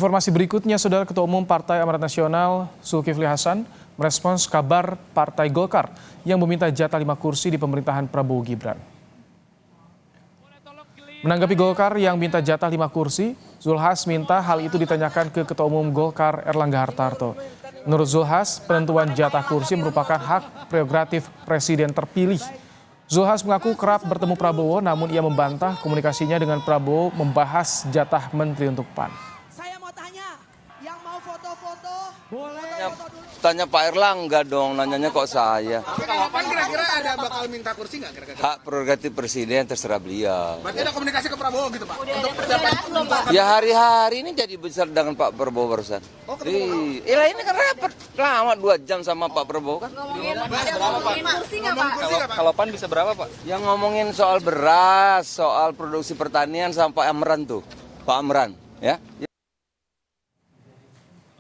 Informasi berikutnya, Saudara, Ketua Umum Partai Amanat Nasional Zulkifli Hasan merespons kabar Partai Golkar yang meminta jatah 5 kursi di pemerintahan Prabowo Gibran. Menanggapi Golkar yang minta jatah 5 kursi, Zulhas minta hal itu ditanyakan ke Ketua Umum Golkar Erlangga Hartarto. Menurut Zulhas, penentuan jatah kursi merupakan hak prerogatif Presiden terpilih. Zulhas mengaku kerap bertemu Prabowo, namun ia membantah komunikasinya dengan Prabowo membahas jatah menteri untuk PAN. Saya mau tanya, yang mau foto-foto, boleh. Tanya Pak Erlangga dong, nanyanya kok saya. Kalau PAN kira-kira ada bakal minta kursi nggak kira-kira? Hak prerogatif Presiden terserah beliau. Berarti ada komunikasi ke Prabowo gitu Pak? Untuk persiapan. Ya hari-hari ini jadi besar dengan Pak Prabowo barusan. Iya, ini kan rapat lama 2 jam sama Pak Prabowo kan. Kalau PAN bisa berapa Pak? Yang ngomongin soal beras, soal produksi pertanian sama Pak Amran tuh. Pak Amran, ya.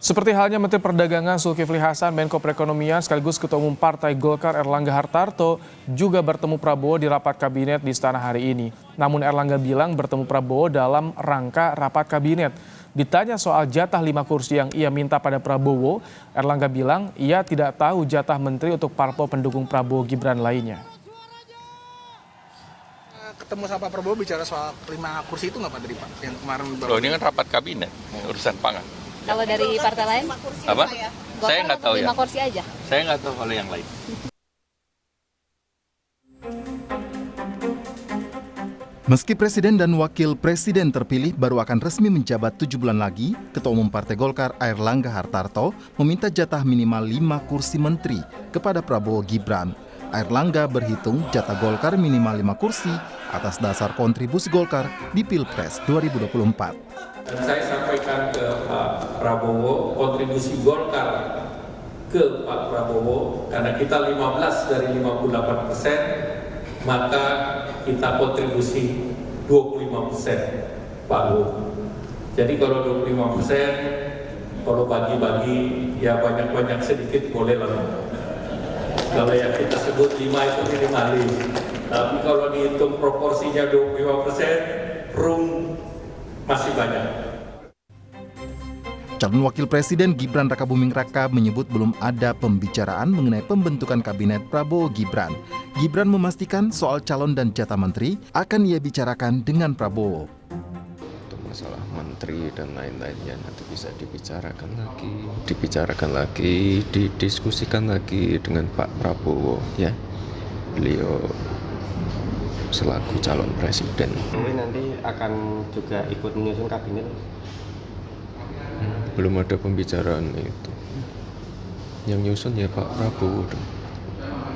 Seperti halnya Menteri Perdagangan Zulkifli Hasan, Menko Perekonomian sekaligus Ketua Umum Partai Golkar Erlangga Hartarto juga bertemu Prabowo di rapat kabinet di Istana hari ini. Namun Erlangga bilang bertemu Prabowo dalam rangka rapat kabinet. Ditanya soal jatah 5 kursi yang ia minta pada Prabowo, Erlangga bilang ia tidak tahu jatah menteri untuk parpol pendukung Prabowo Gibran lainnya. Ketemu sama Pak Prabowo bicara soal 5 kursi itu nggak Pak dari Pak? Yang kemarin Loh, ini kan rapat kabinet, urusan pangan. Kalau dari partai lain? Apa? Saya nggak tahu ya. 5 kursi aja. Saya nggak tahu kalau yang lain. Meski Presiden dan Wakil Presiden terpilih baru akan resmi menjabat 7 bulan lagi, Ketua Umum Partai Golkar Erlangga Hartarto meminta jatah minimal 5 kursi menteri kepada Prabowo Gibran. Erlangga berhitung jatah Golkar minimal 5 kursi atas dasar kontribusi Golkar di Pilpres 2024. Dan saya sampaikan ke Pak Prabowo kontribusi Golkar ke Pak Prabowo karena kita 15 dari 58%, maka kita kontribusi 25% Pak Bu. Jadi kalau 25%, kalau bagi-bagi ya banyak-banyak sedikit boleh lah. Kalau yang kita sebut 5 itu minimalis. Tapi kalau dihitung proporsinya 25%, room masih banyak. Calon Wakil Presiden Gibran Rakabuming Raka menyebut belum ada pembicaraan mengenai pembentukan kabinet Prabowo Gibran. Gibran memastikan soal calon dan jatah menteri akan ia bicarakan dengan Prabowo. Untuk masalah menteri dan lain-lainnya nanti bisa dibicarakan lagi, didiskusikan lagi dengan Pak Prabowo ya. Beliau selaku calon presiden. Nanti akan juga ikut menyusun kabinet. Belum ada pembicaraan itu. Yang nyusun ya Pak Prabowo dong.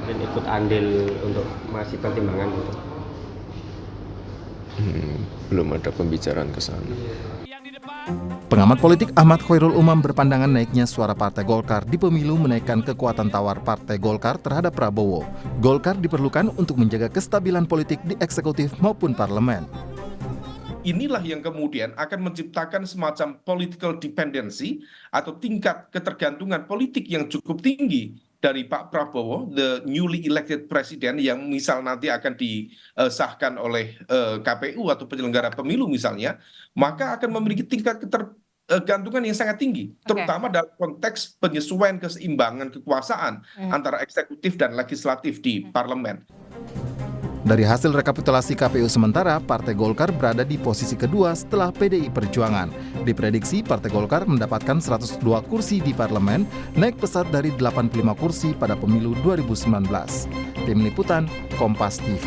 Dan ikut andil untuk masih pertimbangan gitu. Belum ada pembicaraan ke sana. Pengamat politik Ahmad Khairul Umam berpandangan naiknya suara Partai Golkar di pemilu menaikkan kekuatan tawar Partai Golkar terhadap Prabowo. Golkar diperlukan untuk menjaga kestabilan politik di eksekutif maupun parlemen. Inilah yang kemudian akan menciptakan semacam political dependency atau tingkat ketergantungan politik yang cukup tinggi dari Pak Prabowo, the newly elected president yang misal nanti akan disahkan oleh KPU atau penyelenggara pemilu misalnya, maka akan memiliki tingkat ketergantungan yang sangat tinggi, terutama dalam konteks penyesuaian keseimbangan kekuasaan antara eksekutif dan legislatif di parlemen. Dari hasil rekapitulasi KPU sementara, Partai Golkar berada di posisi kedua setelah PDI Perjuangan. Diprediksi Partai Golkar mendapatkan 102 kursi di parlemen, naik pesat dari 85 kursi pada pemilu 2019. Tim Liputan, Kompas TV.